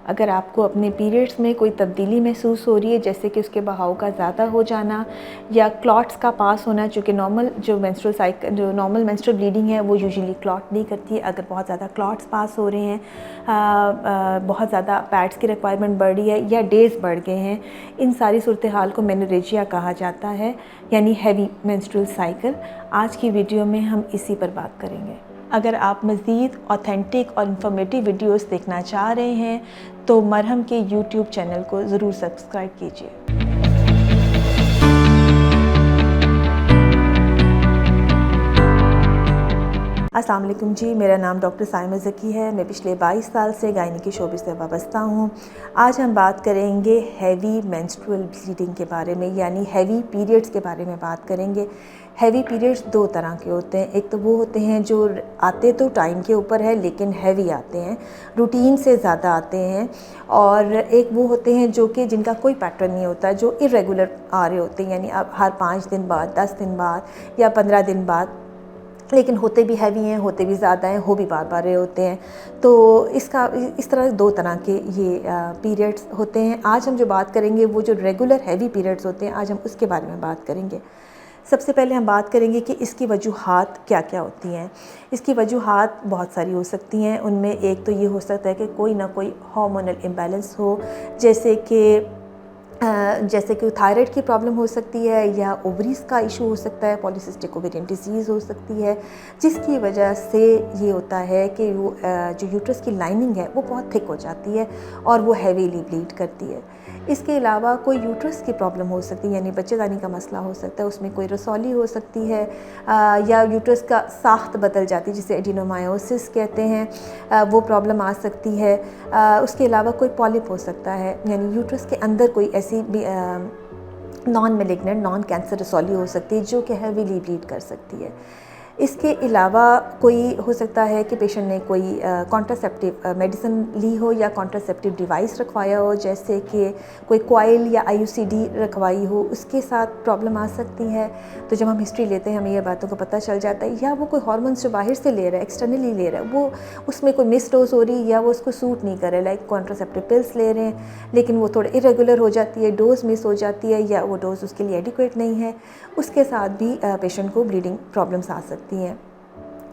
अगर आपको अपने पीरियड्स में कोई तब्दीली महसूस हो रही है, जैसे कि उसके बहाव का ज़्यादा हो जाना या क्लॉट्स का पास होना, चूँकि नॉर्मल मेंस्ट्रुअल ब्लीडिंग है वो यूजुअली क्लॉट नहीं करती है। अगर बहुत ज़्यादा क्लॉट्स पास हो रहे हैं, बहुत ज़्यादा पैड्स की रिक्वायरमेंट बढ़ रही है या डेज़ बढ़ गए हैं, इन सारी सूरत हाल को मेनोरेजिया कहा जाता है, यानी हैवी मेंस्ट्रुअल साइकिल। आज की वीडियो में हम इसी पर बात करेंगे। अगर आप मज़ीद ऑथेंटिक और इन्फॉर्मेटिव वीडियोस देखना चाह रहे हैं तो मरहम के यूट्यूब चैनल को ज़रूर सब्सक्राइब कीजिए। अस्सलाम वालेकुम जी, मेरा नाम डॉक्टर साइमा ज़की है। मैं पिछले 22 साल से गायनी के शोबे से वाबस्ता हूँ। आज हम बात करेंगे हैवी मेंस्ट्रुअल ब्लीडिंग के बारे में, यानी हैवी पीरियड्स के बारे में बात करेंगे। हैवी पीरियड्स दो तरह के होते हैं। एक तो वो होते हैं जो आते तो टाइम के ऊपर है लेकिन हैवी आते हैं, रूटीन से ज़्यादा आते हैं, और एक वो होते हैं जो कि जिनका कोई पैटर्न नहीं होता, जो इरेगुलर आ रहे होते हैं, यानी अब हर 5 दिन बाद, 10 दिन बाद या 15 दिन बाद, लेकिन होते भी हैवी हैं, होते भी ज़्यादा हैं, हो भी बार बार रहे होते हैं। तो इस तरह दो तरह के ये पीरियड्स होते हैं। आज हम जो बात करेंगे वो जो रेगुलर हैवी पीरियड्स होते हैं, आज हम उसके बारे में बात करेंगे। सबसे पहले हम बात करेंगे कि इसकी वजूहात क्या क्या होती हैं। इसकी वजूहात बहुत सारी हो सकती हैं। उनमें एक तो ये हो सकता है कि कोई ना कोई हार्मोनल इम्बैलेंस हो, जैसे कि थायराइड की प्रॉब्लम हो सकती है, या ओवरीज़ का इशू हो सकता है, पॉलीसिस्टिक ओवेरियन डिजीज़ हो सकती है, जिसकी वजह से ये होता है कि वो जो यूट्रस की लाइनिंग है वो बहुत थिक हो जाती है और वो हैवीली ब्लीड करती है। इसके अलावा कोई यूट्रस की प्रॉब्लम हो सकती है, यानी बच्चेदानी का मसला हो सकता है, उसमें कोई रसौली हो सकती है, या यूट्रस का साख्त बदल जाती है जिसे एडिनोमायोसिस कहते हैं, वो प्रॉब्लम आ सकती है। उसके अलावा कोई पॉलिप हो सकता है, यानी यूट्रस के अंदर कोई ऐसी भी नॉन मैलिग्नेंट, नॉन कैंसर रसौली हो सकती है जो कि हैवीली ब्लीड कर सकती है। इसके अलावा कोई हो सकता है कि पेशेंट ने कोई कॉन्ट्रासेप्टिव मेडिसिन ली हो या कॉन्ट्रासेप्टिव डिवाइस रखवाया हो, जैसे कि कोई कॉइल या आईयूसीडी रखवाई हो, उसके साथ प्रॉब्लम आ सकती है। तो जब हम हिस्ट्री लेते हैं हमें ये बातों का पता चल जाता है। या वो कोई हार्मोन्स जो बाहर से ले रहा है, एक्सटर्नली ले रहा है, वो उसमें कोई मिस डोज हो रही है या वो उसको सूट नहीं कर रहा है, लाइक कॉन्ट्रासेप्टिव पिल्स ले रहे हैं लेकिन वो थोड़ा इरेगुलर हो जाती है, डोज मिस हो जाती है, या वो डोज उसके लिए एडिक्वेट नहीं है, उसके साथ भी पेशेंट को ब्लीडिंग प्रॉब्लम्स आ सकती हैं।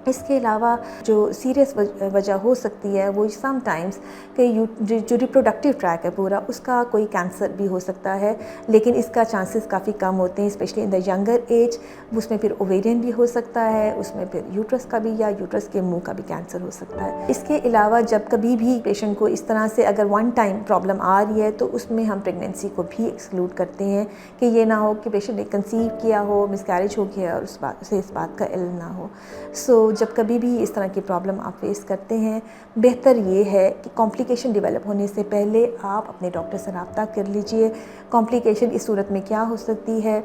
इसके अलावा जो सीरियस वजह हो सकती है वो समटाइम्स कि जो रिप्रोडक्टिव ट्रैक है पूरा, उसका कोई कैंसर भी हो सकता है, लेकिन इसका चांसेस काफ़ी कम होते हैं, specially in the younger age. उसमें फिर ओवेरियन भी हो सकता है, उसमें फिर यूट्रस का भी या यूट्रस के मुंह का भी कैंसर हो सकता है। इसके अलावा जब कभी भी पेशेंट को इस तरह से अगर वन टाइम प्रॉब्लम आ रही है तो उसमें हम प्रेगनेंसी को भी एक्सक्लूड करते हैं कि ये ना हो कि पेशेंट ने कंसीव किया हो, मिसकैरेज हो गया और उसे इस बात का इल्म ना हो। सो जब कभी भी इस तरह की प्रॉब्लम आप फेस करते हैं, बेहतर ये है कि कॉम्प्लिकेशन डेवलप होने से पहले आप अपने डॉक्टर से रब्ता कर लीजिए। कॉम्प्लिकेशन इस सूरत में क्या हो सकती है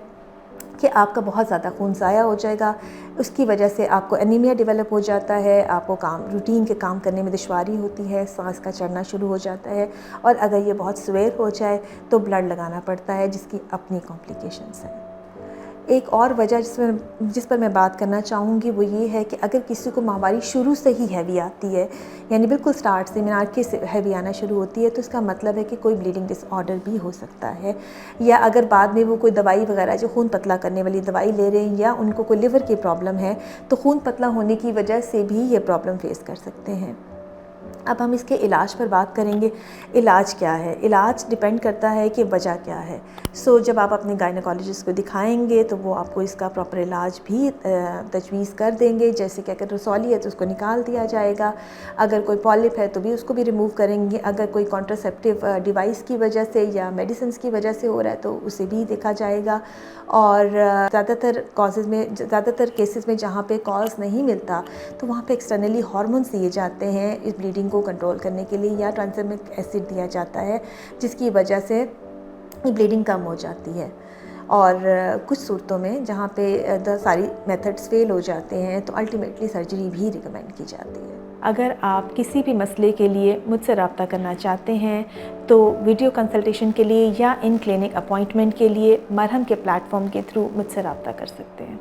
कि आपका बहुत ज़्यादा खून ज़ाया हो जाएगा, उसकी वजह से आपको एनीमिया डेवलप हो जाता है, आपको रूटीन के काम करने में दुश्वारी होती है, सांस का चढ़ना शुरू हो जाता है, और अगर ये बहुत स्वेर हो जाए तो ब्लड लगाना पड़ता है, जिसकी अपनी कॉम्प्लिकेशंस हैं। एक और वजह जिस पर मैं बात करना चाहूँगी वो ये है कि अगर किसी को माहवारी शुरू से ही हैवी आती है, यानी बिल्कुल स्टार्ट से मीनार्की से हैवी आना शुरू होती है, तो इसका मतलब है कि कोई ब्लीडिंग डिसऑर्डर भी हो सकता है। या अगर बाद में वो कोई दवाई वगैरह जो खून पतला करने वाली दवाई ले रहे हैं, या उनको कोई लिवर की प्रॉब्लम है, तो खून पतला होने की वजह से भी ये प्रॉब्लम फेस कर सकते हैं। अब हम इसके इलाज पर बात करेंगे। इलाज क्या है? इलाज डिपेंड करता है कि वजह क्या है। जब आप अपने गायनेकोलॉजिस्ट को दिखाएंगे तो वो आपको इसका प्रॉपर इलाज भी तजवीज़ कर देंगे। जैसे कि अगर रसौली है तो उसको निकाल दिया जाएगा, अगर कोई पॉलिप है तो भी उसको भी रिमूव करेंगे, अगर कोई कॉन्ट्रासेप्टिव डिवाइस की वजह से या मेडिसिन की वजह से हो रहा है तो उसे भी देखा जाएगा। और ज़्यादातर केसेस में जहाँ पे कॉज नहीं मिलता तो वहाँ पे एक्सटर्नली हार्मोन्स दिए जाते हैं इस ब्लीडिंग को कंट्रोल करने के लिए, या ट्रांसमिक एसिड दिया जाता है जिसकी वजह से ब्लीडिंग कम हो जाती है। और कुछ सूरतों में जहाँ पे सारी मेथड्स फेल हो जाते हैं तो अल्टीमेटली सर्जरी भी रिकमेंड की जाती है। अगर आप किसी भी मसले के लिए मुझसे रब्ता करना चाहते हैं तो वीडियो कंसल्टेशन के लिए या इन क्लिनिक अपॉइंटमेंट के लिए मरहम के प्लेटफॉर्म के थ्रू मुझसे रब्ता कर सकते हैं।